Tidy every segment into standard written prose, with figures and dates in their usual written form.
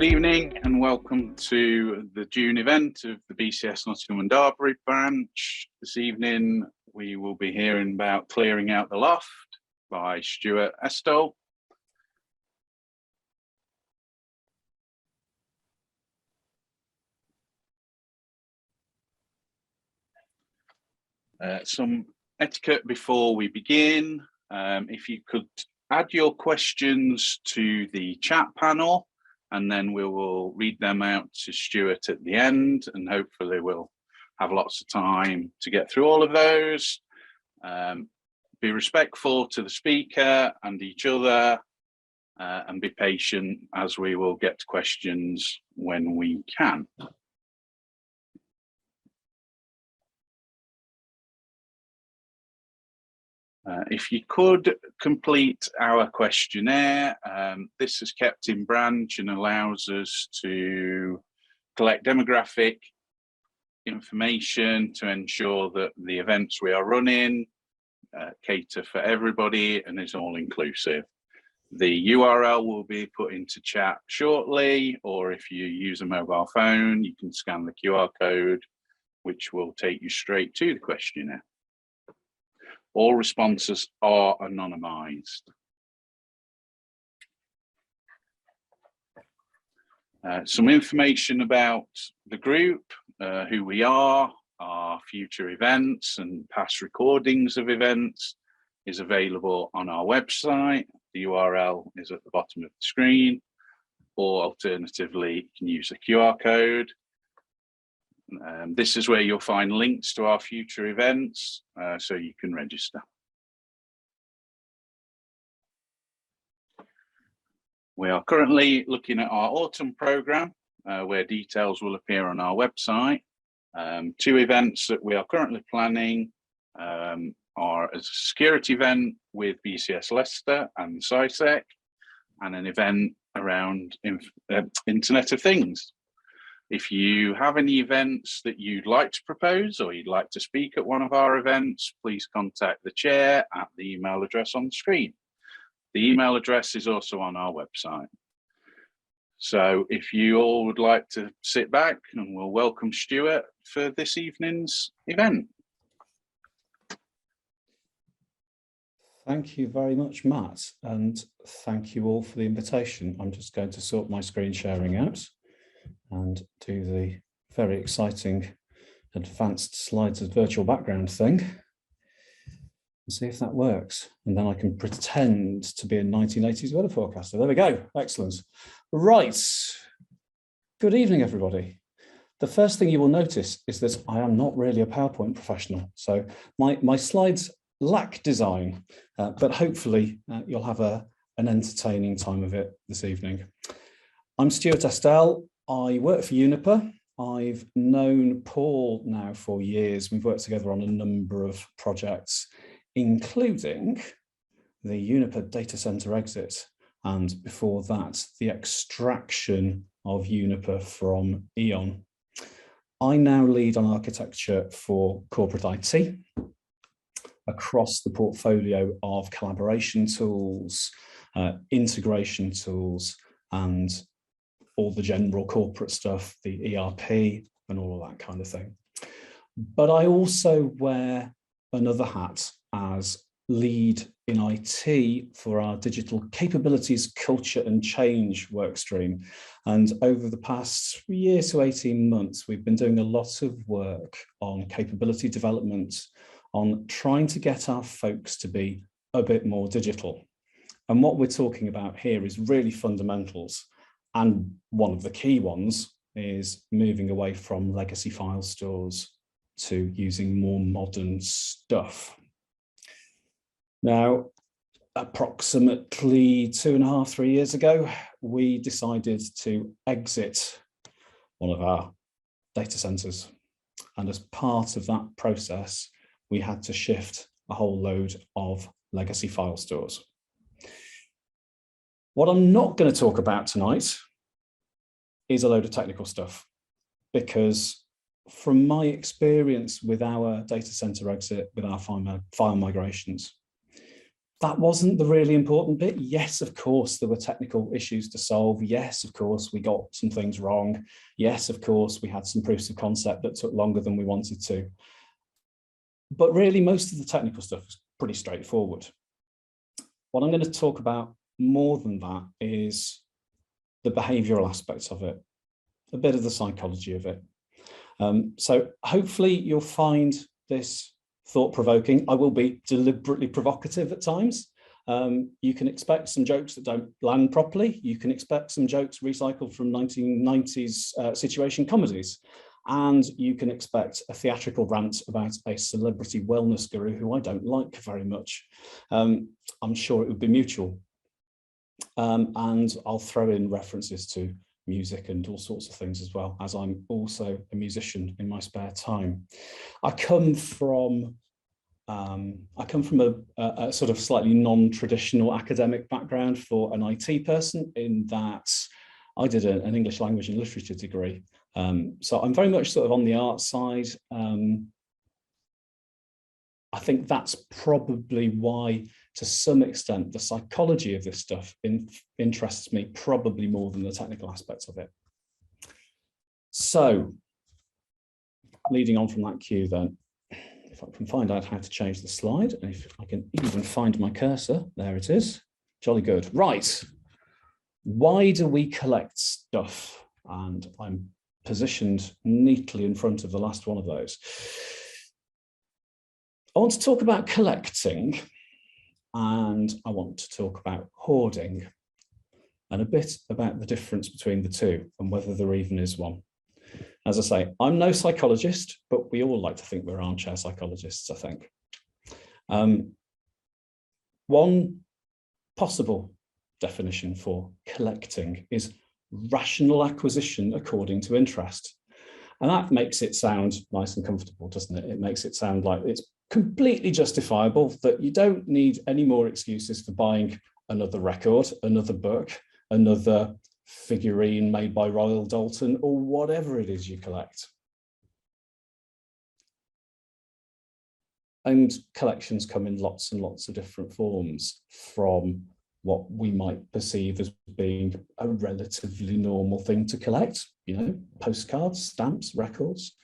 Good evening and welcome to the June event of the BCS Nottingham and Derby branch. This evening we will be hearing about clearing out the loft by Stuart Estelle. Some etiquette before we begin. If you could add your questions to the chat panel, and then we will read them out to Stuart at the end, and hopefully we'll have lots of time to get through all of those. Be respectful to the speaker and each other, and be patient as we will get to questions when we can. If you could complete our questionnaire, this is kept in branch and allows us to collect demographic information to ensure that the events we are running cater for everybody and is all inclusive. The URL will be put into chat shortly, or if you use a mobile phone, you can scan the QR code, which will take you straight to the questionnaire. All responses are anonymised. Some information about the group, who we are, our future events and past recordings of events is available on our website. The URL is at the bottom of the screen, or alternatively, you can use the QR code. This is where you'll find links to our future events, so you can register. We are currently looking at our autumn programme, where details will appear on our website. Two events that we are currently planning are a security event with BCS Leicester and SciSec, and an event around Internet of Things. If you have any events that you'd like to propose or you'd like to speak at one of our events, please contact the chair at the email address on the screen. The email address is also on our website. So if you all would like to sit back, and we'll welcome Stuart for this evening's event. Thank you very much, Matt, and thank you all for the invitation. I'm just going to sort my screen sharing out and do the very exciting advanced slides as virtual background thing and see if that works. And then I can pretend to be a 1980s weather forecaster. There we go. Excellent. Right. Good evening, everybody. The first thing you will notice is that I am not really a PowerPoint professional. So my slides lack design, but hopefully you'll have an entertaining time of it this evening. I'm Stuart Estelle. I work for Uniper. I've known Paul now for years. We've worked together on a number of projects, including the Uniper data center exit, and before that, the extraction of Uniper from E.ON. I now lead on architecture for corporate IT across the portfolio of collaboration tools, integration tools, and all the general corporate stuff, the ERP and all of that kind of thing. But I also wear another hat as lead in IT for our digital capabilities, culture and change workstream. And over the past year to 18 months, we've been doing a lot of work on capability development, on trying to get our folks to be a bit more digital. And what we're talking about here is really fundamentals. And one of the key ones is moving away from legacy file stores to using more modern stuff. Now, approximately 2.5, 3 years ago, we decided to exit one of our data centers. And as part of that process, we had to shift a whole load of legacy file stores. What I'm not going to talk about tonight is a load of technical stuff, because from my experience with our data center exit, with our file migrations, that wasn't the really important bit. Yes, of course, there were technical issues to solve. Yes, of course, we got some things wrong. Yes, of course, we had some proofs of concept that took longer than we wanted to. But really, most of the technical stuff was pretty straightforward. What I'm going to talk about more than that is the behavioural aspects of it, a bit of the psychology of it. So hopefully you'll find this thought-provoking. I will be deliberately provocative at times. You can expect some jokes that don't land properly. You can expect some jokes recycled from 1990s situation comedies. And you can expect a theatrical rant about a celebrity wellness guru who I don't like very much. I'm sure it would be mutual. And I'll throw in references to music and all sorts of things as well, as I'm also a musician in my spare time. I come from a sort of slightly non-traditional academic background for an IT person, in that I did an English language and literature degree. So I'm very much sort of on the art side. I think that's probably why, to some extent, the psychology of this stuff interests me probably more than the technical aspects of it. So, leading on from that cue then, if I can find out how to change the slide, and if I can even find my cursor, there it is, jolly good. Right, why do we collect stuff? And I'm positioned neatly in front of the last one of those. I want to talk about collecting, and I want to talk about hoarding, and a bit about the difference between the two and whether there even is one. As I say, I'm no psychologist, but we all like to think we're armchair psychologists, I think. One possible definition for collecting is rational acquisition according to interest. And that makes it sound nice and comfortable, doesn't it? It makes it sound like it's completely justifiable, that you don't need any more excuses for buying another record, another book, another figurine made by Royal Dalton, or whatever it is you collect. And collections come in lots and lots of different forms, from what we might perceive as being a relatively normal thing to collect, you know, postcards, stamps, records,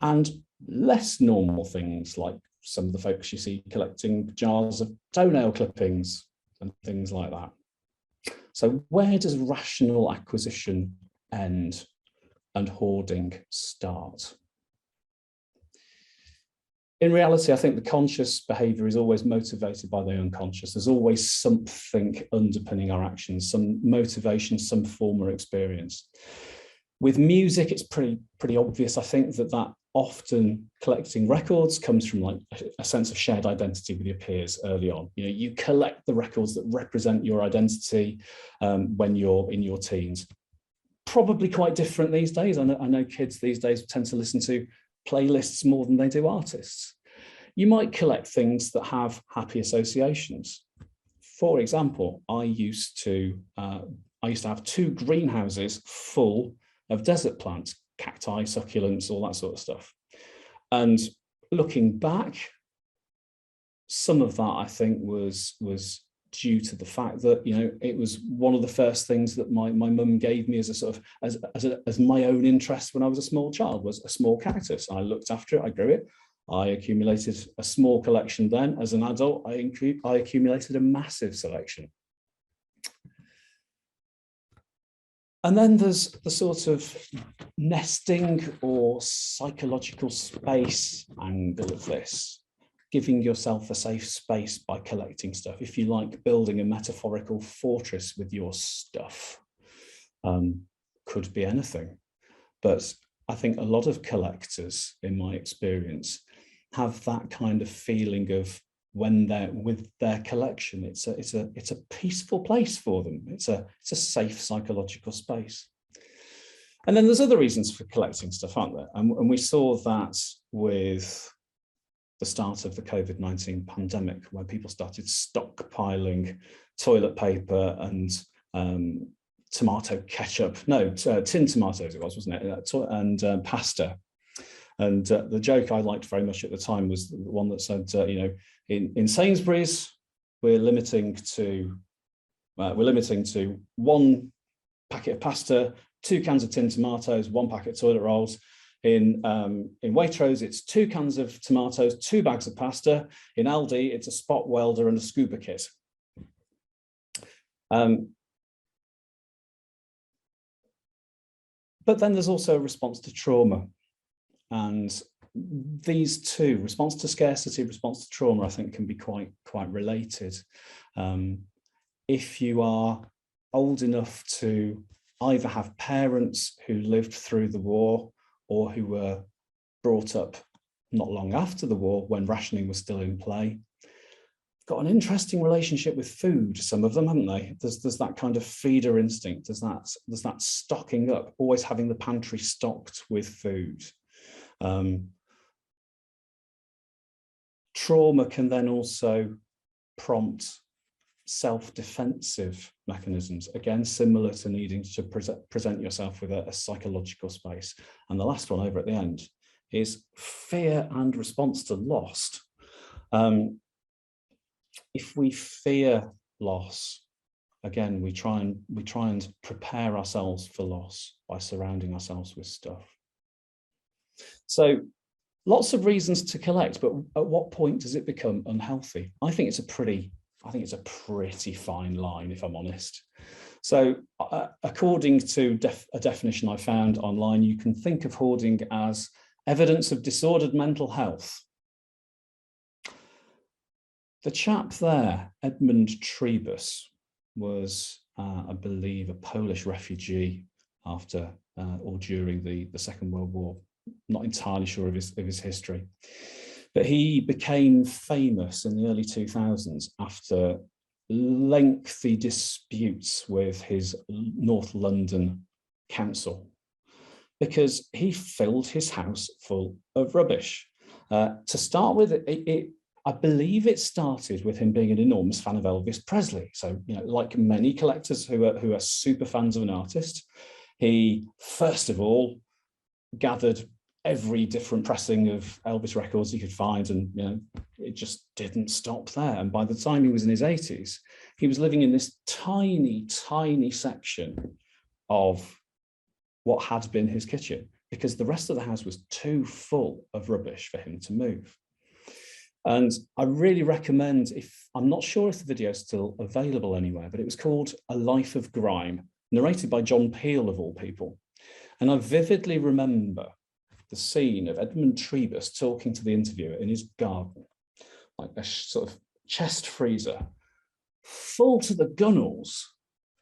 and less normal things like some of the folks you see collecting jars of toenail clippings and things like that. So where does rational acquisition end and hoarding start? In reality, I think the conscious behaviour is always motivated by the unconscious. There's always something underpinning our actions, some motivation, some form or experience. With music, it's pretty obvious. I think that often collecting records comes from like a sense of shared identity with your peers early on. You know, you collect the records that represent your identity when you're in your teens. Probably quite different these days. I know kids these days tend to listen to playlists more than they do artists. You might collect things that have happy associations. For example, I used to have 2 greenhouses full of desert plants, cacti, succulents, all that sort of stuff. And looking back, some of that I think was due to the fact that, you know, it was one of the first things that my mum gave me as a sort of as my own interest when I was a small child, was a small cactus. I looked after it, I grew it, I accumulated a small collection. Then as an adult, I accumulated a massive selection. And then there's the sort of nesting or psychological space angle of this, giving yourself a safe space by collecting stuff. If you like, building a metaphorical fortress with your stuff. Could be anything. But I think a lot of collectors, in my experience, have that kind of feeling of, when they're with their collection, it's a peaceful place for them. It's a safe psychological space. And then there's other reasons for collecting stuff, aren't there? And we saw that with the start of the COVID-19 pandemic, when people started stockpiling toilet paper and tomato ketchup, tin tomatoes it was, wasn't it? And pasta. And the joke I liked very much at the time was the one that said, you know, in Sainsbury's, we're limiting to 1 packet of pasta, 2 cans of tinned tomatoes, 1 packet of toilet rolls. In Waitrose, it's 2 cans of tomatoes, 2 bags of pasta. In Aldi, it's a spot welder and a scuba kit. But then there's also a response to trauma. And these two, response to scarcity, response to trauma, I think can be quite related. If you are old enough to either have parents who lived through the war or who were brought up not long after the war when rationing was still in play, got an interesting relationship with food, some of them, haven't they? There's that kind of feeder instinct, there's that stocking up, always having the pantry stocked with food. Trauma can then also prompt self-defensive mechanisms, again, similar to needing to present yourself with a psychological space. And the last one over at the end is fear and response to loss. If we fear loss, again, we try and prepare ourselves for loss by surrounding ourselves with stuff. So lots of reasons to collect, but at what point does it become unhealthy? I think it's a pretty fine line, if I'm honest. So according to a definition I found online, you can think of hoarding as evidence of disordered mental health. The chap there, Onpremises, was, I believe, a Polish refugee after or during the Second World War. Not entirely sure of his history, but he became famous in the early 2000s after lengthy disputes with his North London council, because he filled his house full of rubbish. To start with, I believe it started with him being an enormous fan of Elvis Presley. So, you know, like many collectors who are super fans of an artist, he first of all gathered every different pressing of Elvis records he could find, and you know, it just didn't stop there. And by the time he was in his 80s, he was living in this tiny section of what had been his kitchen, because the rest of the house was too full of rubbish for him to move. And I really recommend, I'm not sure if the video is still available anywhere, but it was called A Life of Grime, narrated by John Peel of all people. And I vividly remember the scene of Onpremises talking to the interviewer in his garden, like a sort of chest freezer, full to the gunnels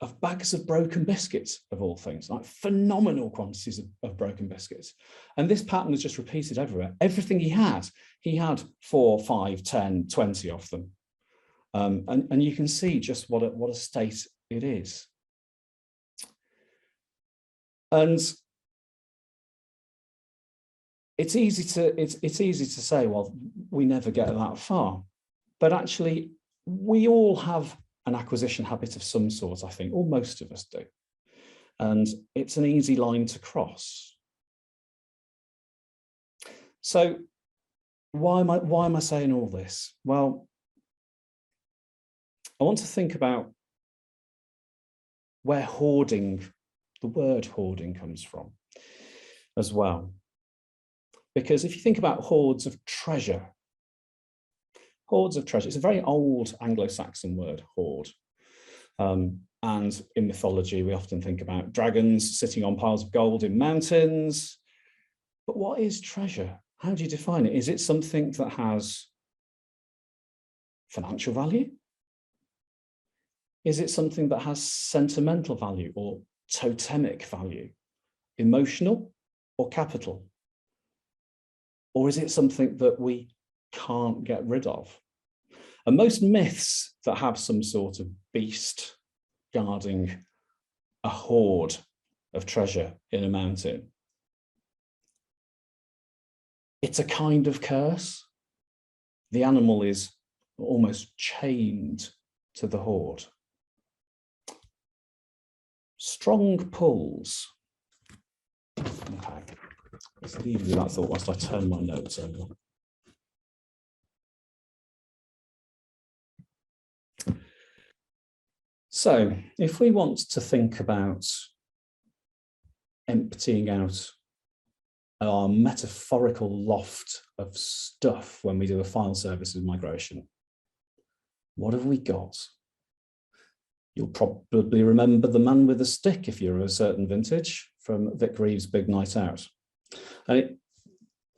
of bags of broken biscuits, of all things, like phenomenal quantities of broken biscuits. And this pattern was just repeated everywhere. Everything he had 4, 5, 10, 20 of them. And you can see just what a state it is. And it's easy to say, well, we never get that far, but actually we all have an acquisition habit of some sort, I think, or most of us do. And it's an easy line to cross. So why am I saying all this? Well, I want to think about where hoarding, the word hoarding, comes from as well. Because if you think about hoards of treasure, it's a very old Anglo-Saxon word, hoard. And in mythology, we often think about dragons sitting on piles of gold in mountains. But what is treasure? How do you define it? Is it something that has financial value? Is it something that has sentimental value or totemic value, emotional or capital? Or is it something that we can't get rid of? And most myths that have some sort of beast guarding a hoard of treasure in a mountain, it's a kind of curse. The animal is almost chained to the hoard. Strong pulls. Okay, let's leave with that thought whilst I turn my notes over. So if we want to think about emptying out our metaphorical loft of stuff when we do a file services migration, what have we got? You'll probably remember the man with the stick if you're of a certain vintage from Vic Reeves' Big Night Out. And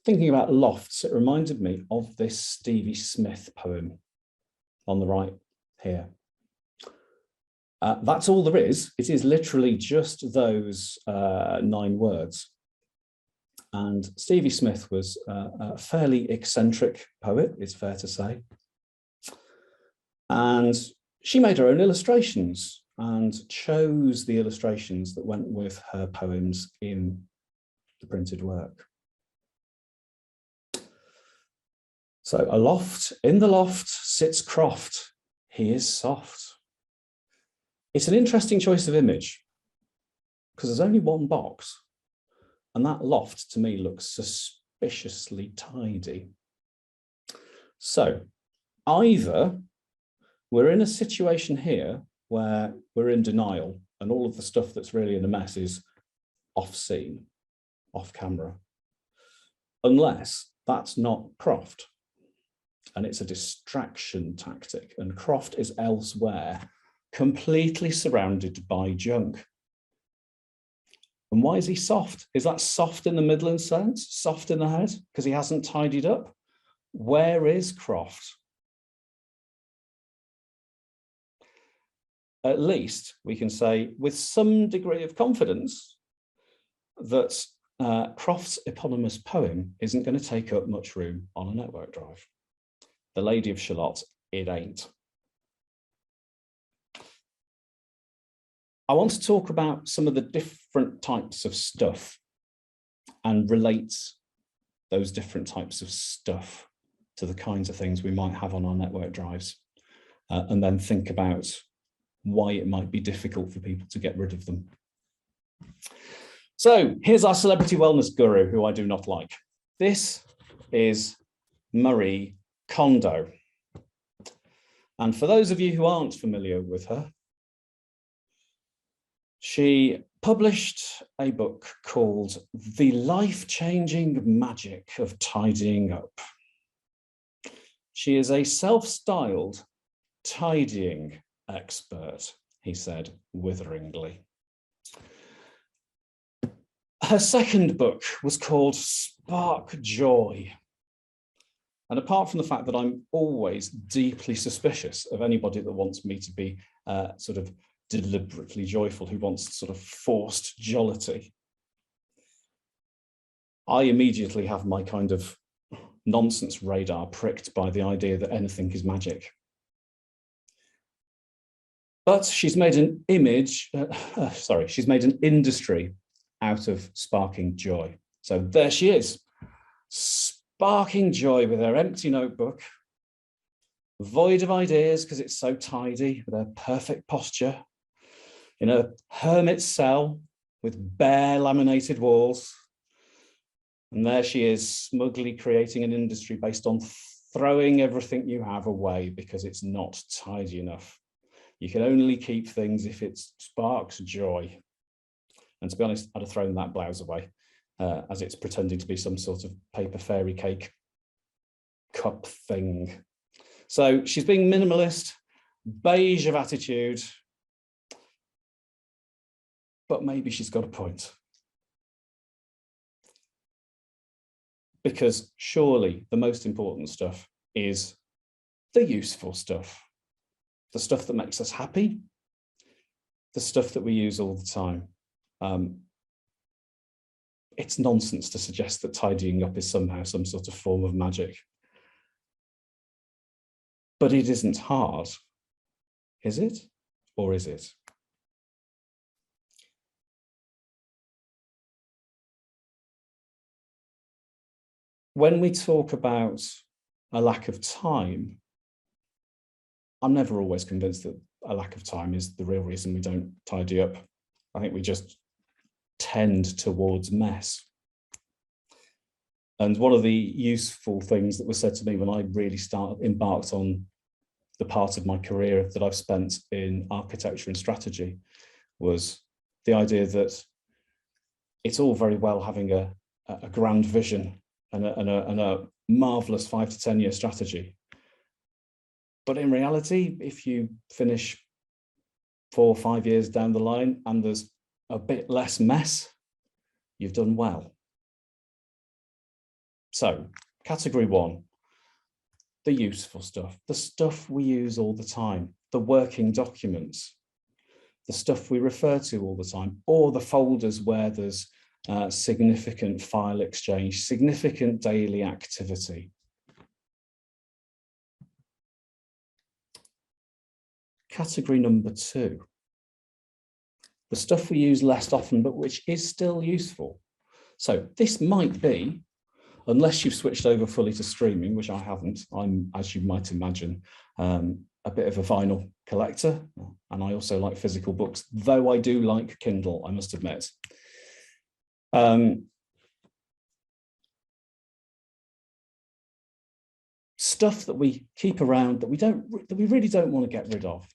thinking about lofts, it reminded me of this Stevie Smith poem on the right here. That's all there is. It is literally just those 9 words. And Stevie Smith was a fairly eccentric poet, it's fair to say. And she made her own illustrations and chose the illustrations that went with her poems in the printed work. So aloft, in the loft sits Croft, he is soft. It's an interesting choice of image because there's only one box and that loft to me looks suspiciously tidy. So either we're in a situation here where we're in denial and all of the stuff that's really in a mess is off scene, off camera, unless that's not Croft and it's a distraction tactic and Croft is elsewhere, completely surrounded by junk. And why is he soft? Is that soft in the Midland sense? Soft in the head? Because he hasn't tidied up? Where is Croft? At least we can say with some degree of confidence that Croft's eponymous poem isn't going to take up much room on a network drive. The Lady of Shalott, it ain't. I want to talk about some of the different types of stuff and relate those different types of stuff to the kinds of things we might have on our network drives, and then think about why it might be difficult for people to get rid of them. So here's our celebrity wellness guru, who I do not like. This is Marie Kondo. And for those of you who aren't familiar with her, she published a book called The Life-Changing Magic of Tidying Up. She is a self-styled tidying expert, he said witheringly. Her second book was called Spark Joy. And apart from the fact that I'm always deeply suspicious of anybody that wants me to be sort of deliberately joyful, who wants sort of forced jollity, I immediately have my kind of nonsense radar pricked by the idea that anything is magic. But she's made an she's made an industry out of sparking joy. So there she is, sparking joy with her empty notebook, void of ideas because it's so tidy, with her perfect posture, in a hermit cell with bare laminated walls. And there she is, smugly creating an industry based on throwing everything you have away because it's not tidy enough. You can only keep things if it sparks joy. And to be honest, I'd have thrown that blouse away as it's pretending to be some sort of paper fairy cake cup thing. So she's being minimalist, beige of attitude, but maybe she's got a point. Because surely the most important stuff is the useful stuff, the stuff that makes us happy, the stuff that we use all the time. It's nonsense to suggest that tidying up is somehow some sort of form of magic. But it isn't hard, is it? Or is it? When we talk about a lack of time, I'm never always convinced that a lack of time is the real reason we don't tidy up. I think we just tend towards mess. And one of the useful things that was said to me when I really embarked on the part of my career that I've spent in architecture and strategy, was the idea that it's all very well having a grand vision and a marvelous 5 to 10 year strategy. But in reality, if you finish 4 or 5 years down the line and there's a bit less mess, you've done well. So, category 1, the useful stuff, the stuff we use all the time, the working documents, the stuff we refer to all the time, or the folders where there's significant file exchange, significant daily activity. Category number 2, the stuff we use less often, but which is still useful. So this might be, unless you've switched over fully to streaming, which I haven't, I'm, as you might imagine, a bit of a vinyl collector, and I also like physical books, though I do like Kindle, I must admit. Stuff that we keep around that we really don't want to get rid of,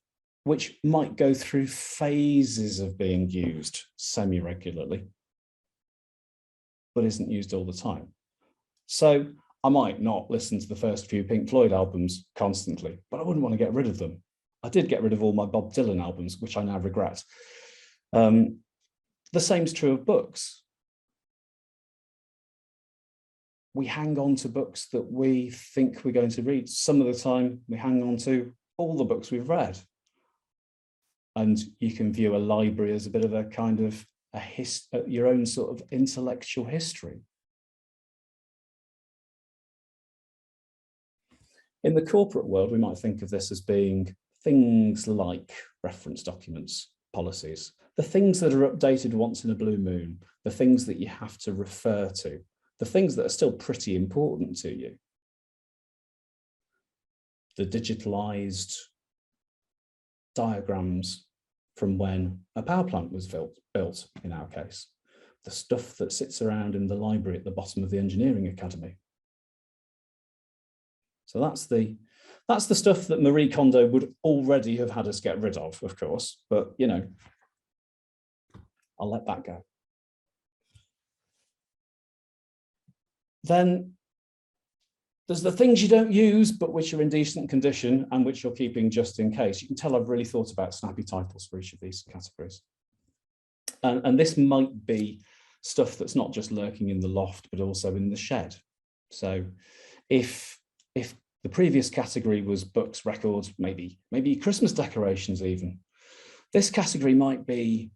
which might go through phases of being used semi-regularly, but isn't used all the time. So I might not listen to the first few Pink Floyd albums constantly, but I wouldn't want to get rid of them. I did get rid of all my Bob Dylan albums, which I now regret. The same's true of books. We hang on to books that we think we're going to read. Some of the time we hang on to all the books we've read. And you can view a library as a bit of a kind of your own sort of intellectual history. In the corporate world, we might think of this as being things like reference documents, policies, the things that are updated once in a blue moon, the things that you have to refer to, the things that are still pretty important to you. The digitalized diagrams from when a power plant was built in our case, the stuff that sits around in the library at the bottom of the engineering academy. So that's the stuff that Marie Kondo would already have had us get rid of course, but you know, I'll let that go. Then there's the things you don't use, but which are in decent condition and which you're keeping just in case. You can tell I've really thought about snappy titles for each of these categories. And this might be stuff that's not just lurking in the loft, but also in the shed. So if the previous category was books, records, maybe Christmas decorations even, this category might be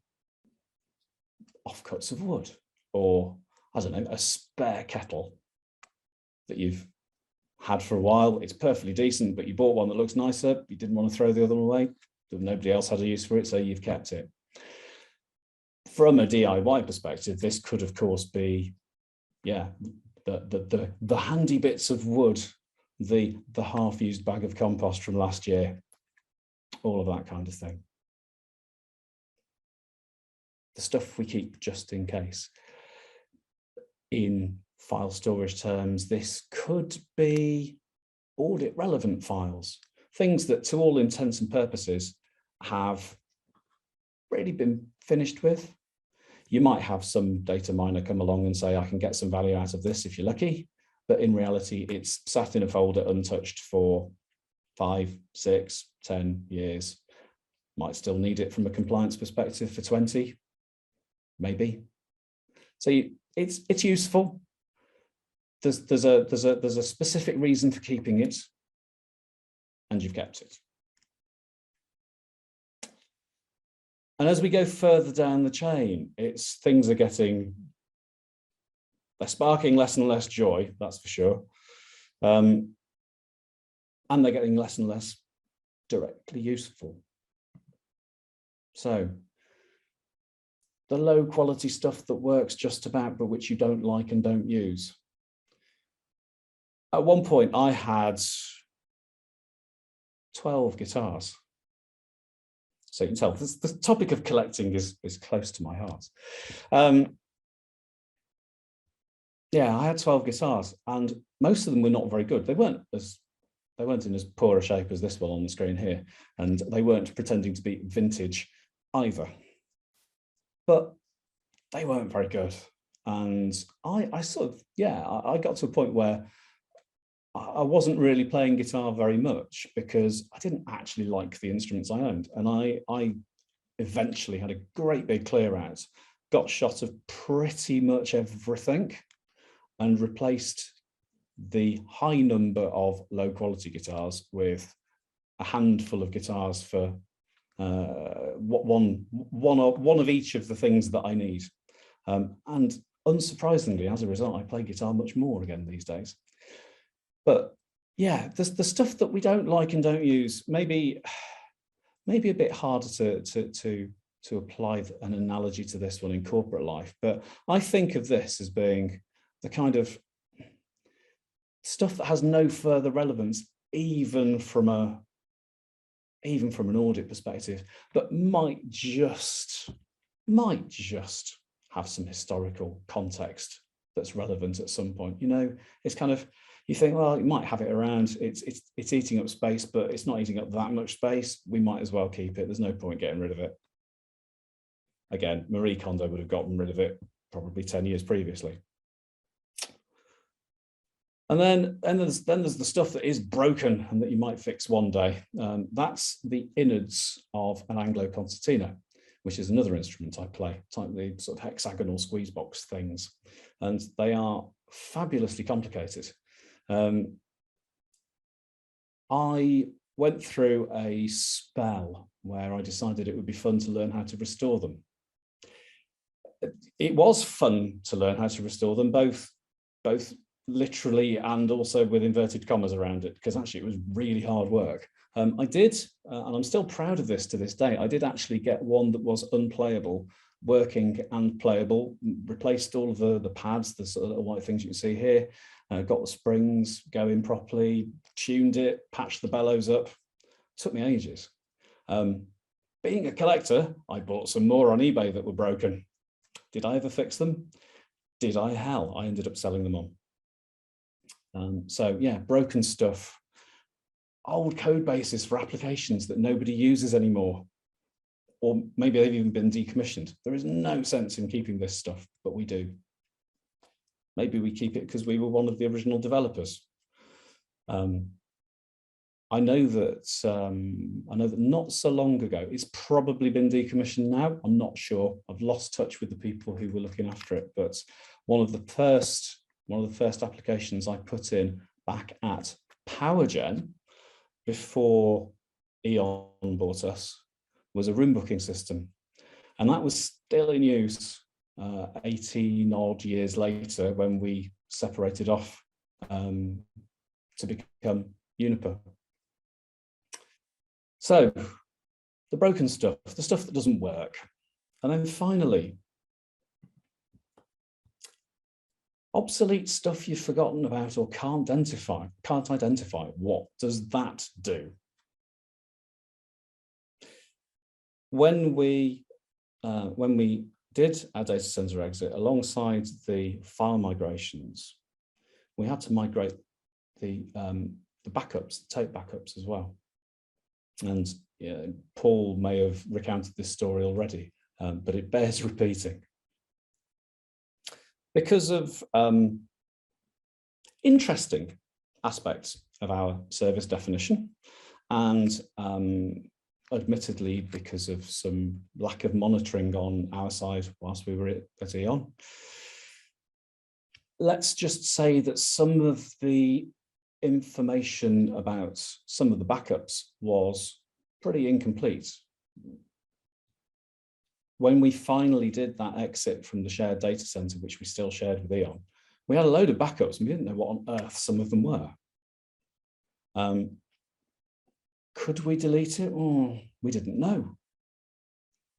offcuts of wood, or I don't know, a spare kettle that you've had for a while. It's perfectly decent, but you bought one that looks nicer. You didn't want to throw the other one away. Nobody else had a use for it, so you've kept it. From a DIY perspective, this could, of course, be, yeah, the handy bits of wood, the half-used bag of compost from last year, all of that kind of thing. The stuff we keep just in case. In file storage terms, this could be audit relevant files, things that to all intents and purposes have really been finished with. You might have some data miner come along and say, I can get some value out of this if you're lucky, but in reality, it's sat in a folder untouched for 5, 6, 10 years. Might still need it from a compliance perspective for 20, maybe. So it's useful. There's a specific reason for keeping it, and you've kept it. And as we go further down the chain, things are getting, they're sparking less and less joy, that's for sure. And they're getting less and less directly useful. So the low quality stuff that works just about, but which you don't like and don't use. At one point, I had 12 guitars. So you can tell the topic of collecting is close to my heart. Yeah, I had 12 guitars, and most of them were not very good. They weren't as in as poor a shape as this one on the screen here, and they weren't pretending to be vintage either. But they weren't very good. And I sort of, yeah, I got to a point where I wasn't really playing guitar very much because I didn't actually like the instruments I owned. And I eventually had a great big clear out, got shot of pretty much everything, and replaced the high number of low quality guitars with a handful of guitars for one of each of the things that I need. And unsurprisingly, as a result, I play guitar much more again these days. But yeah, the stuff that we don't like and don't use, maybe a bit harder to apply an analogy to this one in corporate life. But I think of this as being the kind of stuff that has no further relevance, even from an audit perspective, but might just have some historical context that's relevant at some point. You know, it's kind of, you think, well, you might have it around, it's eating up space, but it's not eating up that much space. We might as well keep it. There's no point getting rid of it. Again, Marie Kondo would have gotten rid of it probably 10 years previously. And then there's the stuff that is broken and that you might fix one day. That's the innards of an Anglo concertina, which is another instrument I play, like the sort of hexagonal squeeze box things. And they are fabulously complicated. I went through a spell where I decided it would be fun to learn how to restore them. It was fun to learn how to restore them, both literally and also with inverted commas around it, because actually it was really hard work. I did, and I'm still proud of this to this day, I did actually get one that was unplayable, working and playable, replaced all of the pads, the sort of white things you can see here, got the springs going properly, tuned it, patched the bellows up. Took me ages. Being a collector, I bought some more on eBay that were broken. Did I ever fix them? Did I? Hell, I ended up selling them on. So yeah, broken stuff, old code bases for applications that nobody uses anymore, or maybe they've even been decommissioned. There is no sense in keeping this stuff, but we do. Maybe we keep it because we were one of the original developers. I know that not so long ago, it's probably been decommissioned now. I'm not sure. I've lost touch with the people who were looking after it, but one of the first applications I put in back at PowerGen before Eon bought us was a room booking system, and that was still in use 18 odd years later when we separated off to become Uniper. So the broken stuff, the stuff that doesn't work. And then finally, obsolete stuff you've forgotten about or can't identify. What does that do? When we did our data center exit, alongside the file migrations, we had to migrate the backups, the tape backups as well. And yeah, Paul may have recounted this story already, but it bears repeating. Because of interesting aspects of our service definition, and admittedly because of some lack of monitoring on our side whilst we were at Eon, let's just say that some of the information about some of the backups was pretty incomplete. When we finally did that exit from the shared data center, which we still shared with Eon, we had a load of backups and we didn't know what on earth some of them were. Could we delete it? Oh, we didn't know.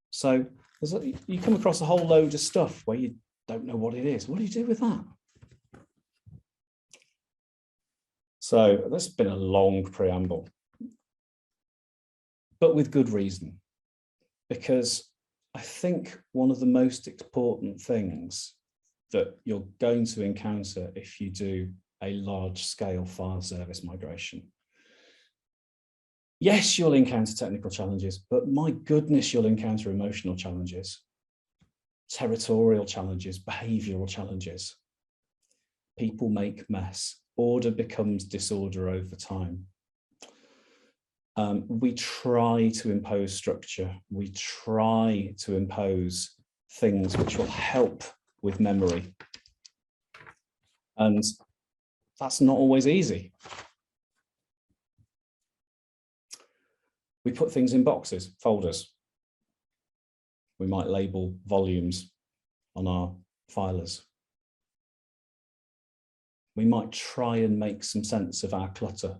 So you come across a whole load of stuff where you don't know what it is. What do you do with that? So that's been a long preamble, but with good reason, because I think one of the most important things that you're going to encounter if you do a large scale file service migration Yes, you'll encounter technical challenges, but my goodness, you'll encounter emotional challenges, territorial challenges, behavioural challenges. People make mess. Order becomes disorder over time. We try to impose structure. We try to impose things which will help with memory. And that's not always easy. We put things in boxes, folders. We might label volumes on our filers. We might try and make some sense of our clutter.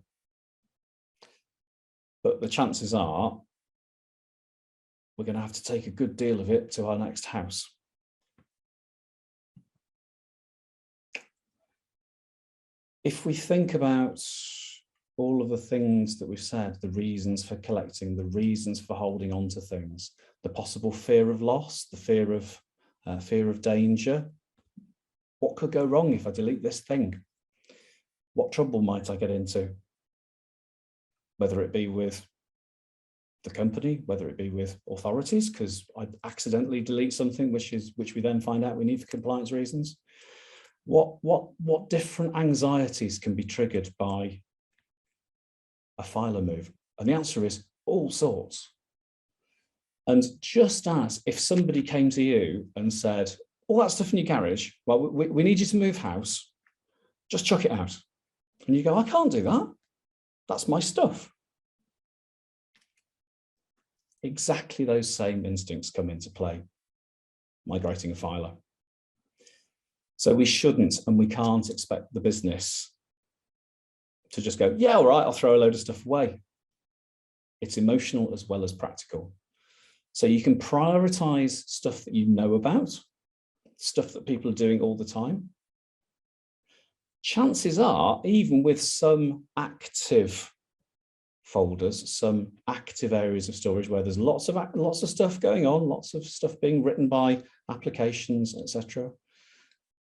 But the chances are we're going to have to take a good deal of it to our next house. If we think about all of the things that we've said, the reasons for collecting, the reasons for holding on to things, the possible fear of loss, the fear of danger. What could go wrong if I delete this thing? What trouble might I get into? Whether it be with the company, whether it be with authorities, because I accidentally delete something which we then find out we need for compliance reasons. What different anxieties can be triggered by a filer move? And the answer is all sorts. And just as if somebody came to you and said, all that stuff in your garage, well, we need you to move house, just chuck it out. And you go, I can't do that. That's my stuff. Exactly those same instincts come into play, migrating a filer. So we shouldn't and we can't expect the business to just go, yeah, all right, I'll throw a load of stuff away. It's emotional as well as practical. So you can prioritize stuff that you know about, stuff that people are doing all the time. Chances are, even with some active folders, some active areas of storage where there's lots of stuff going on, lots of stuff being written by applications, etc.,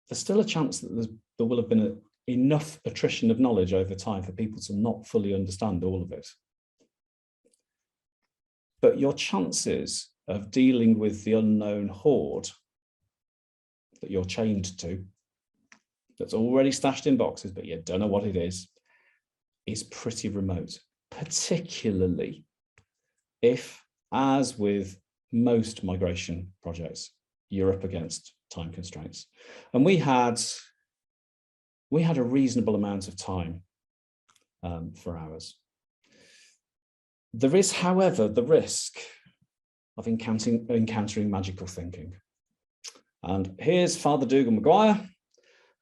there's still a chance that there will have been enough attrition of knowledge over time for people to not fully understand all of it. But your chances of dealing with the unknown hoard that you're chained to, that's already stashed in boxes, but you don't know what it is pretty remote, particularly if, as with most migration projects, you're up against time constraints. And we had a reasonable amount of time for ours. There is, however, the risk of encountering magical thinking. And here's Father Dougal Maguire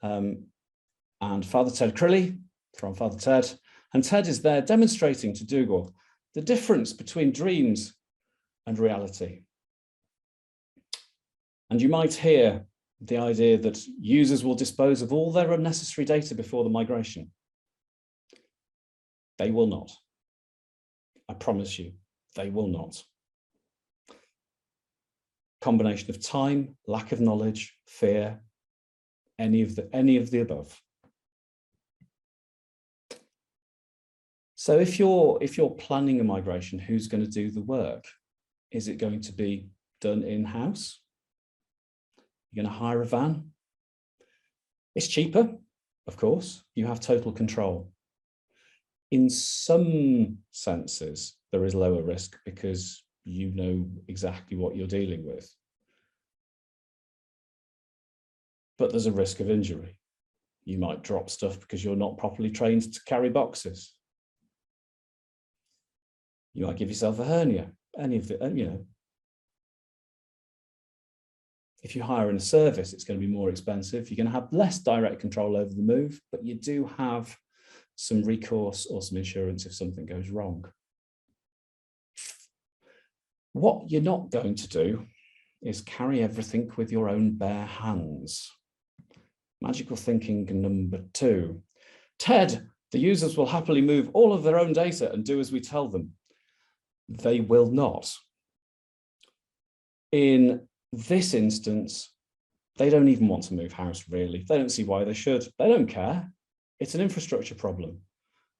and Father Ted Crilly from Father Ted. And Ted is there demonstrating to Dougal the difference between dreams and reality. And you might hear the idea that users will dispose of all their unnecessary data before the migration. They will not. I promise you, they will not. Combination of time, lack of knowledge, fear, any of the above. So if you're planning a migration, who's going to do the work? Is it going to be done in-house? You're going to hire a van? It's cheaper, of course. You have total control. In some senses, there is lower risk because you know exactly what you're dealing with. But there's a risk of injury. You might drop stuff because you're not properly trained to carry boxes. You might give yourself a hernia, any of the, If you hire in a service, it's going to be more expensive. You're going to have less direct control over the move, but you do have some recourse or some insurance if something goes wrong. What you're not going to do is carry everything with your own bare hands. Magical thinking number 2. Ted, the users will happily move all of their own data and do as we tell them. They will not. In this instance, they don't even want to move house, really. They don't see why they should. They don't care. It's an infrastructure problem.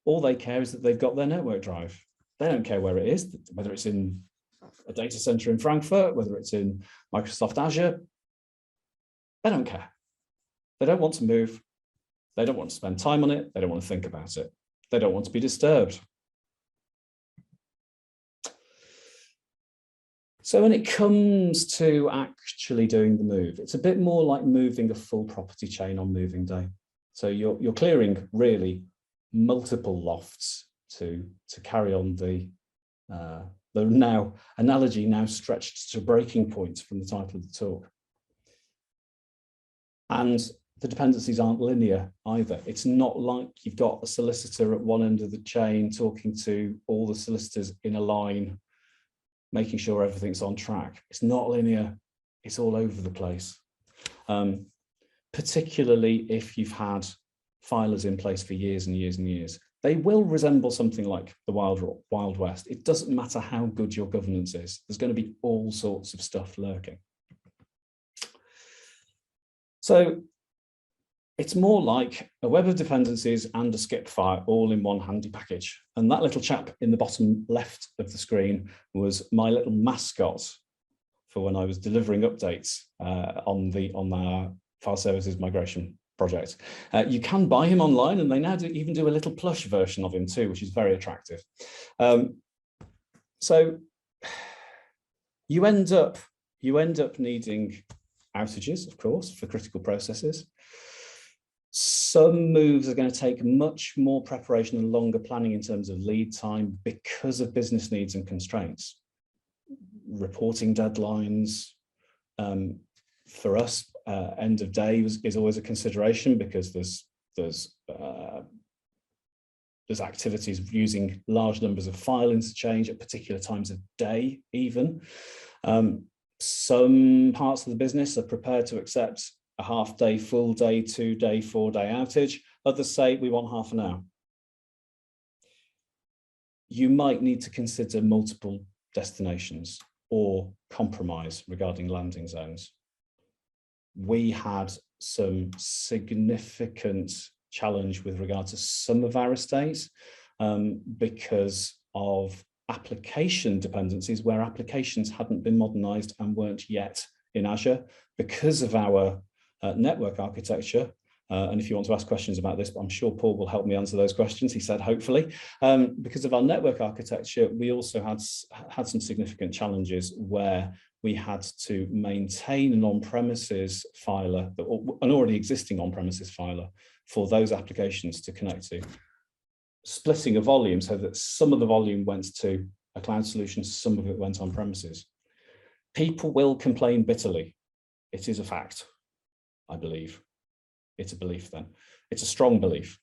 All they care is that they've got their network drive. They don't care where it is, whether it's in a data center in Frankfurt, whether it's in Microsoft Azure. They don't care. They don't want to move. They don't want to spend time on it. They don't want to think about it. They don't want to be disturbed. So when it comes to actually doing the move, it's a bit more like moving a full property chain on moving day. So you're clearing really multiple lofts to carry on the now analogy now stretched to breaking point from the title of the talk. And the dependencies aren't linear either. It's not like you've got a solicitor at one end of the chain talking to all the solicitors in a line, making sure everything's on track. It's not linear. It's all over the place. Particularly if you've had filers in place for years and years and years. They will resemble something like the Wild West. It doesn't matter how good your governance is. There's going to be all sorts of stuff lurking. So it's more like a web of dependencies and a skip file all in one handy package. And that little chap in the bottom left of the screen was my little mascot for when I was delivering updates on our file services migration project. You can buy him online, and they now even do a little plush version of him too, which is very attractive. So you end up needing outages, of course, for critical processes. Some moves are going to take much more preparation and longer planning in terms of lead time because of business needs and constraints. Reporting deadlines, for us, end of day is always a consideration because there's activities using large numbers of file interchange at particular times of day even. Some parts of the business are prepared to accept a half day, full day, 2 day, 4 day outage. Others say we want half an hour. You might need to consider multiple destinations or compromise regarding landing zones. We had some significant challenge with regard to some of our estates because of application dependencies where applications hadn't been modernized and weren't yet in Azure because of our network architecture. And if you want to ask questions about this, I'm sure Paul will help me answer those questions. He said, hopefully. Because of our network architecture, we also had some significant challenges where we had to maintain an on-premises filer, an already existing on-premises filer for those applications to connect to. Splitting a volume so that some of the volume went to a cloud solution, some of it went on premises. People will complain bitterly. It is a fact, I believe. It's a belief then. It's a strong belief.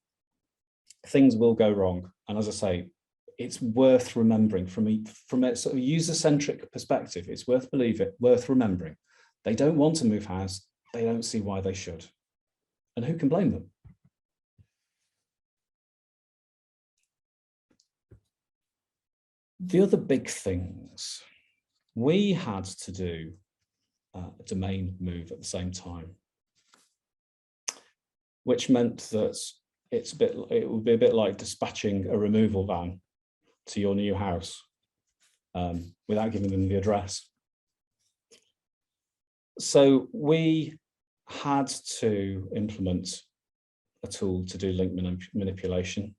Things will go wrong. And as I say, it's worth remembering from a sort of user-centric perspective. It's worth remembering. They don't want to move house. They don't see why they should. And who can blame them? The other big things, we had to do a domain move at the same time, which meant that it would be a bit like dispatching a removal van to your new house without giving them the address. So we had to implement a tool to do link manipulation.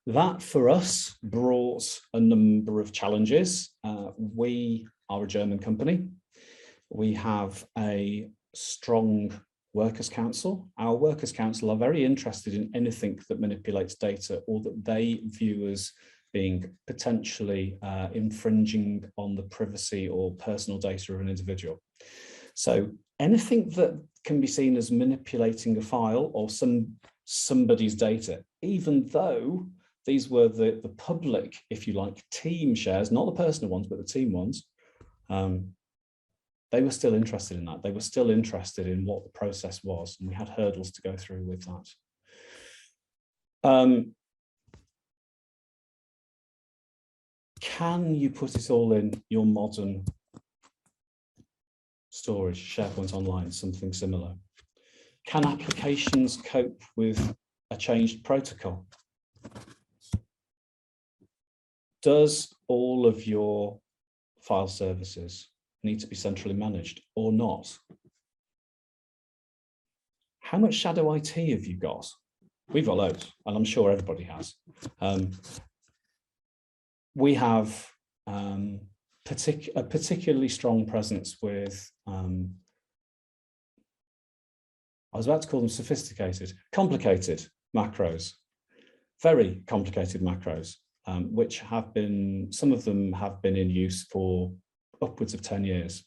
That for us brought a number of challenges. We are a German company. We have a strong Workers' Council. Our Workers' Council are very interested in anything that manipulates data or that they view as being potentially infringing on the privacy or personal data of an individual. So anything that can be seen as manipulating a file or somebody's data, even though these were the public, if you like, team shares, not the personal ones, but the team ones, they were still interested in that. They were still interested in what the process was, and we had hurdles to go through with that. Can you put it all in your modern storage, SharePoint Online, something similar? Can applications cope with a changed protocol? Does all of your file services need to be centrally managed or not? How much shadow IT have you got? We've got loads, and I'm sure everybody has. We have a particularly strong presence with, I was about to call them sophisticated, complicated macros, very complicated macros, which have been, some of them have been in use for upwards of 10 years.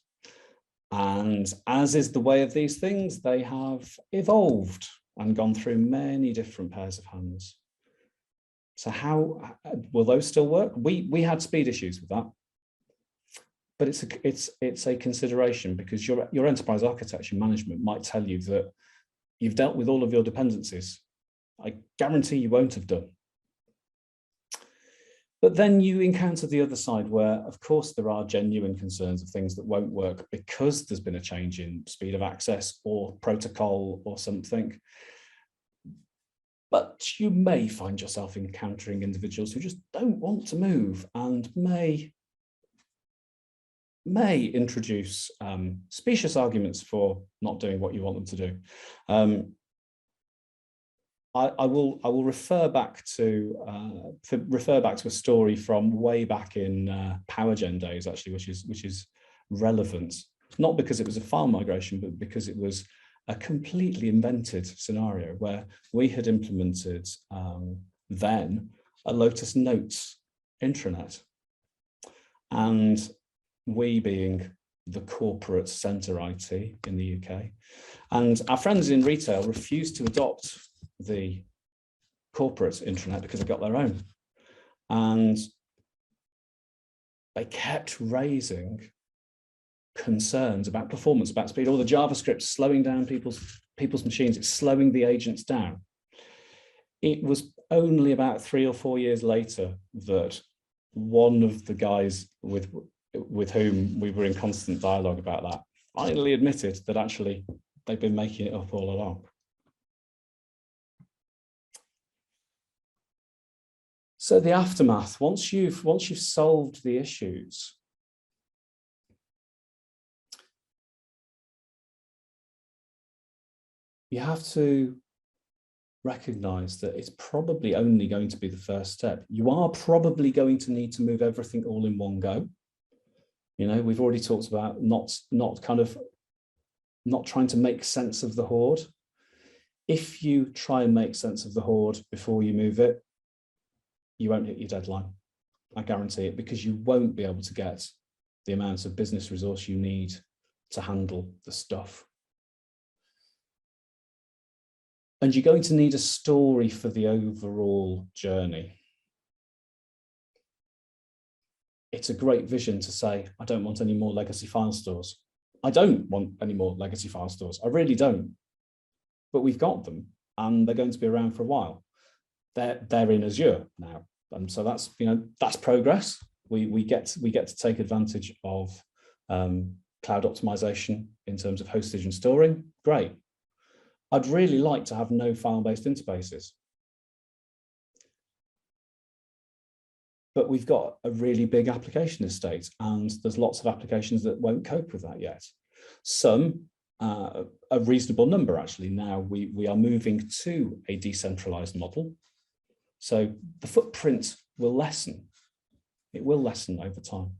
And as is the way of these things, they have evolved and gone through many different pairs of hands. So how will those still work? We had speed issues with that, but it's a consideration, because your enterprise architecture management might tell you that you've dealt with all of your dependencies. I guarantee you won't have done. But then you encounter the other side where, of course, there are genuine concerns of things that won't work because there's been a change in speed of access or protocol or something. But you may find yourself encountering individuals who just don't want to move and may introduce specious arguments for not doing what you want them to do. I will refer back to a story from way back in PowerGen days, actually, which is relevant, not because it was a file migration, but because it was a completely invented scenario where we had implemented then a Lotus Notes intranet, and we being the corporate center IT in the UK, and our friends in retail refused to adopt the corporate intranet because they got their own, and they kept raising concerns about performance, about speed. All the JavaScript slowing down people's machines, it's slowing the agents down. It was only about 3 or 4 years later that one of the guys with whom we were in constant dialogue about that finally admitted that actually they've been making it up all along. So the aftermath, once you've solved the issues, you have to recognize that it's probably only going to be the first step. You are probably going to need to move everything all in one go. You know, we've already talked about not trying to make sense of the hoard. If you try and make sense of the hoard before you move it, you won't hit your deadline. I guarantee it, because you won't be able to get the amount of business resource you need to handle the stuff. And you're going to need a story for the overall journey. It's a great vision to say, I don't want any more legacy file stores. I don't want any more legacy file stores. I really don't. But we've got them, and they're going to be around for a while. They're in Azure now, and so that's, you know, that's progress. We get to take advantage of cloud optimization in terms of hostage and storing. Great. I'd really like to have no file-based interfaces. But we've got a really big application estate, and there's lots of applications that won't cope with that yet. Some, a reasonable number actually. Now we are moving to a decentralized model. So the footprint will lessen. It will lessen over time.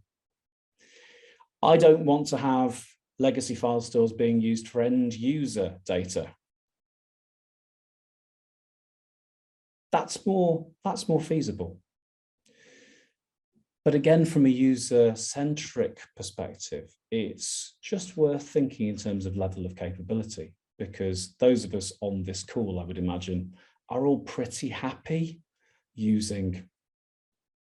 I don't want to have legacy file stores being used for end user data. That's more feasible. But again, from a user-centric perspective, it's just worth thinking in terms of level of capability, because those of us on this call, I would imagine, are all pretty happy using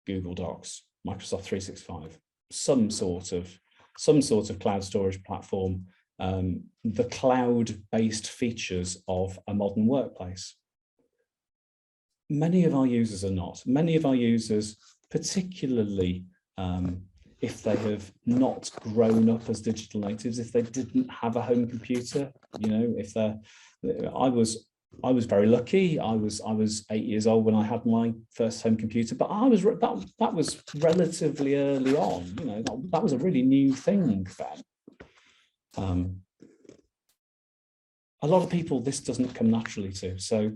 Google Docs, Microsoft 365, some sort of cloud storage platform, the cloud-based features of a modern workplace. Many of our users are not. Many of our users, particularly if they have not grown up as digital natives, if they didn't have a home computer, you know, if they're, I was I was very lucky. I was 8 years old when I had my first home computer, but that was relatively early on. You know, that was a really new thing then. A lot of people this doesn't come naturally to. So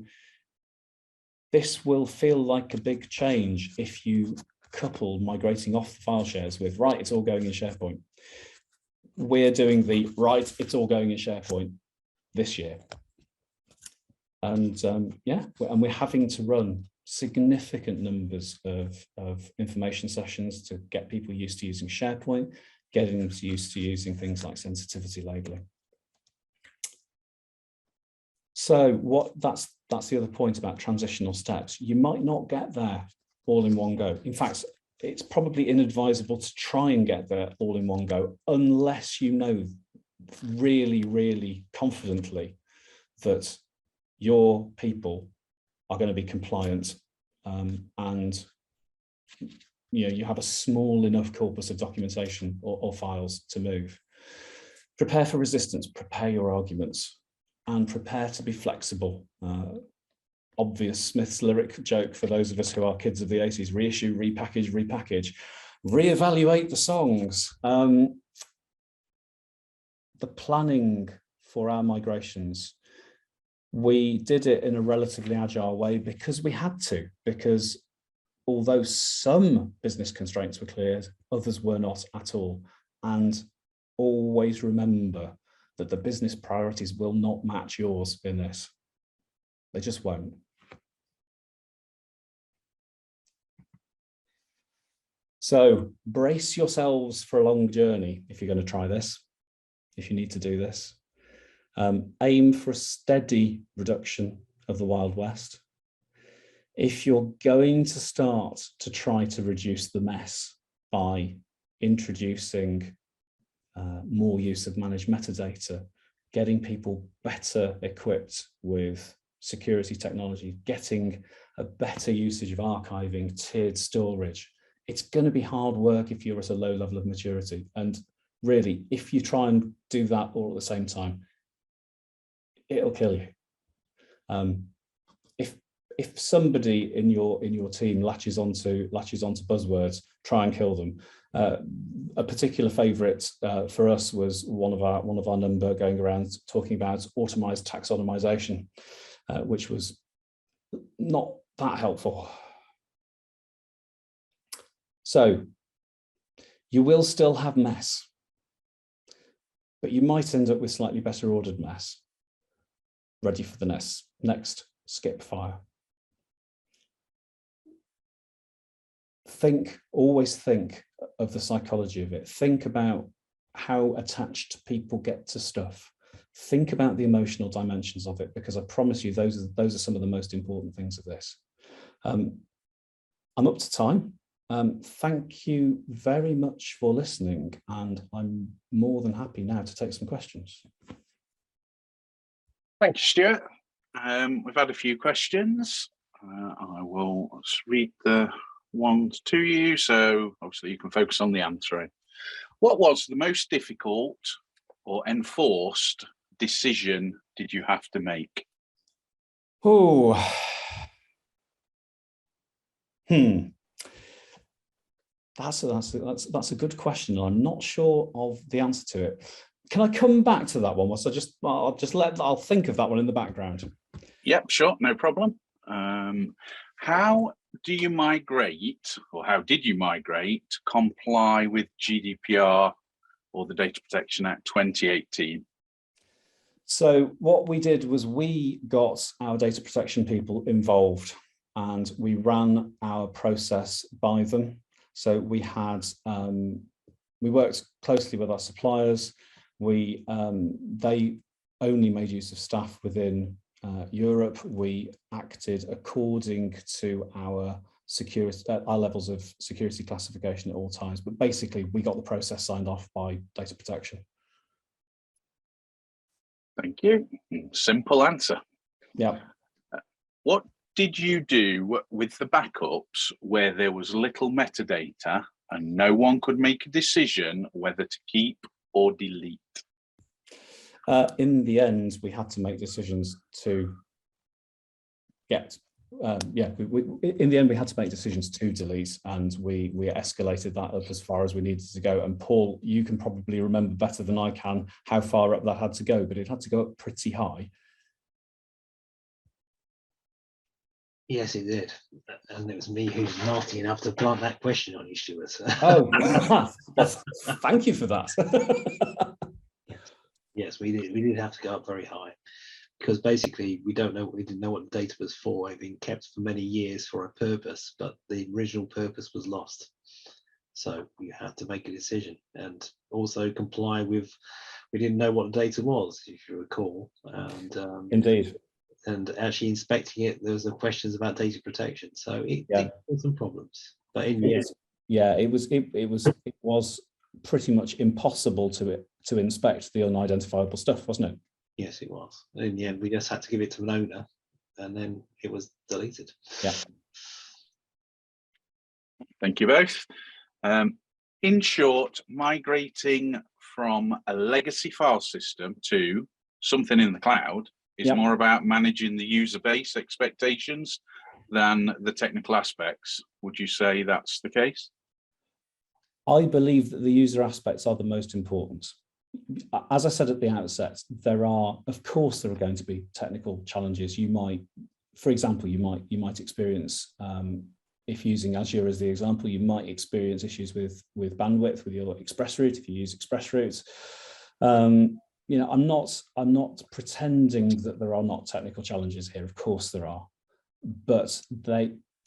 this will feel like a big change if you couple migrating off the file shares with, right, it's all going in SharePoint. We're doing the right, it's all going in SharePoint this year. And yeah, and we're having to run significant numbers of information sessions to get people used to using SharePoint, getting them used to using things like sensitivity labeling. So that's the other point about transitional steps. You might not get there all in one go. In fact, it's probably inadvisable to try and get there all in one go unless you know really, really confidently that your people are going to be compliant and you have a small enough corpus of documentation or files to move. Prepare for resistance, prepare your arguments, and prepare to be flexible. Obvious Smith's lyric joke for those of us who are kids of the 80s: reissue, repackage, repackage, reevaluate the songs. The planning for our migrations, we did it in a relatively agile way because we had to, because although some business constraints were cleared, others were not at all. And always remember that the business priorities will not match yours in this. They just won't. So brace yourselves for a long journey if you're going to try this, if you need to do this. Aim for a steady reduction of the Wild West. If you're going to start to try to reduce the mess by introducing more use of managed metadata, getting people better equipped with security technology, getting a better usage of archiving, tiered storage, it's going to be hard work if you're at a low level of maturity. And really, if you try and do that all at the same time, it'll kill you. If somebody in your team latches onto buzzwords, try and kill them. A particular favourite for us was one of our number going around talking about automized taxonomization, which was not that helpful. So you will still have mess, but you might end up with slightly better ordered mess, ready for the next skip fire. Always think of the psychology of it. Think about how attached people get to stuff. Think about the emotional dimensions of it, because I promise you those are some of the most important things of this. I'm up to time. Thank you very much for listening, and I'm more than happy now to take some questions. Thank you, Stuart. We've had a few questions. I will read the ones to you, so obviously you can focus on the answering. What was the most difficult or enforced decision did you have to make? Oh, that's a good question. I'm not sure of the answer to it. Can I come back to that one? I'll think of that one in the background. Yep, sure, no problem. How do you migrate, or how did you migrate to comply with GDPR or the Data Protection Act 2018? So what we did was we got our data protection people involved, and we ran our process by them. So we had we worked closely with our suppliers. They only made use of staff within Europe. We acted according to our levels of security classification at all times, but basically we got the process signed off by data protection. Thank you. Simple answer. Yeah. What did you do with the backups where there was little metadata and no one could make a decision whether to keep or delete? In the end, we had to make decisions to get, in the end, we had to make decisions to delete, and we escalated that up as far as we needed to go. And Paul, you can probably remember better than I can how far up that had to go, but it had to go up pretty high. Yes, it did. And it was me who's naughty enough to plant that question on you, Stuart. Oh, well, thank you for that. Yes, we did have to go up very high, because basically we didn't know what the data was for. It had been kept for many years for a purpose, but the original purpose was lost. So we had to make a decision and also comply with, we didn't know what the data was, if you recall. And Indeed. And actually inspecting it, there was some questions about data protection. So it caused some problems. But in the end, it was pretty much impossible to inspect the unidentifiable stuff, wasn't it? Yes, it was. In the end, we just had to give it to an owner, and then it was deleted. Yeah. Thank you both. In short, migrating from a legacy file system to something in the cloud is more about managing the user base expectations than the technical aspects. Would you say that's the case? I believe that the user aspects are the most important. As I said at the outset, of course, there are going to be technical challenges. You might, for example, you might experience, if using Azure as the example, you might experience issues with bandwidth with your express route if you use express routes. You know, I'm not pretending that there are not technical challenges here. Of course there are, but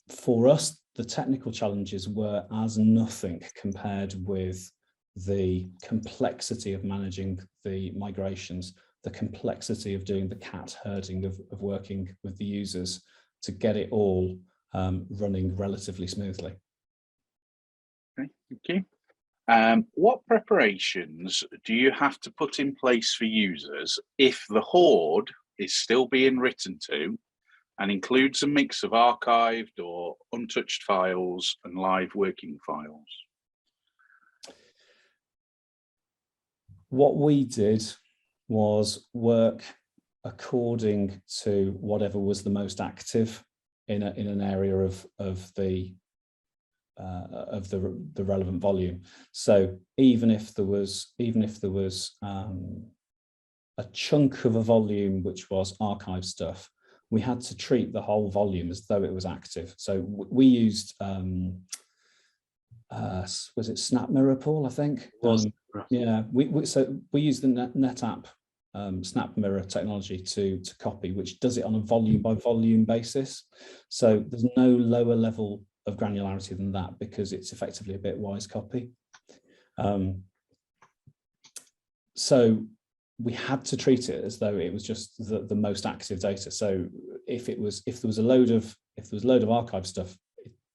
for us, the technical challenges were as nothing compared with the complexity of managing the migrations, the complexity of doing the cat herding of working with the users to get it all running relatively smoothly. Okay, thank you. What preparations do you have to put in place for users if the hoard is still being written to and includes a mix of archived or untouched files and live working files? What we did was work according to whatever was the most active in an area of the relevant volume. So even if there was a chunk of a volume which was archive stuff, we had to treat the whole volume as though it was active. So we used was it Snap Mirror, Paul? I think. Yeah, we used the NetApp Snap Mirror technology to copy, which does it on a volume by volume basis. So there's no lower level of granularity than that because it's effectively a bitwise copy. So we had to treat it as though it was just the most active data. So if there was a load of archive stuff,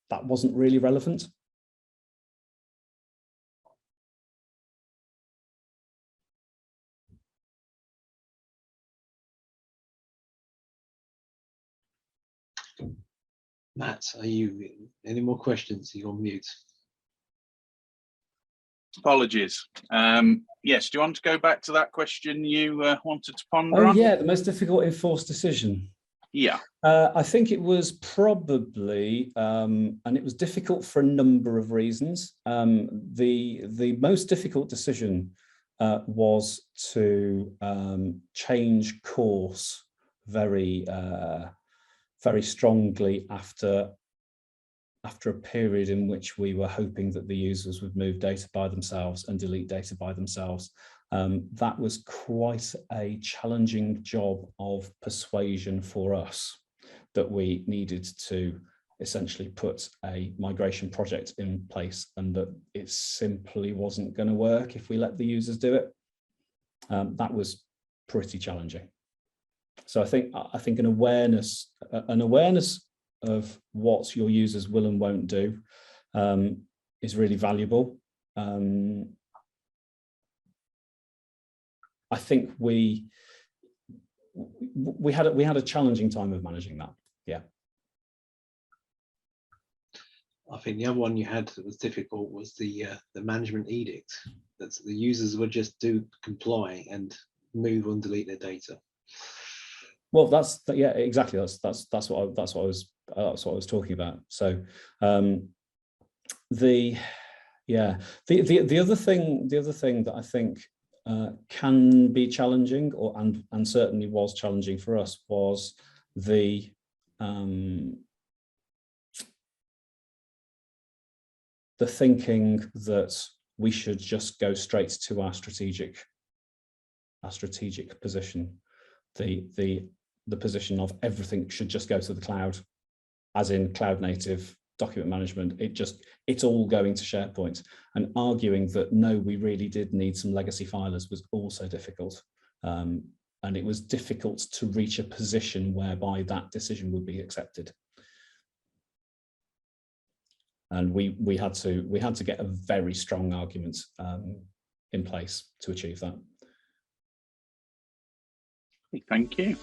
that wasn't really relevant. Matt, are you any more questions? You're on mute. Apologies. Yes, do you want to go back to that question you wanted to ponder on? Yeah, the most difficult enforced decision. Yeah. I think it was probably, and it was difficult for a number of reasons. The most difficult decision was to change course very strongly after a period in which we were hoping that the users would move data by themselves and delete data by themselves. That was quite a challenging job of persuasion for us, that we needed to essentially put a migration project in place and that it simply wasn't going to work if we let the users do it. That was pretty challenging. So I think an awareness of what your users will and won't do is really valuable. I think we had a challenging time of managing that. Yeah. I think the other one you had that was difficult was the management edict, that the users would just comply and move and delete their data. Well, yeah, exactly. That's what I was talking about. So the other thing that I think can be challenging, and certainly was challenging for us, was the thinking that we should just go straight to our strategic position, the position of everything should just go to the cloud, as in cloud native document management. It's all going to SharePoint, and arguing that no, we really did need some legacy filers was also difficult. And it was difficult to reach a position whereby that decision would be accepted. And we had to get a very strong argument in place to achieve that. Thank you.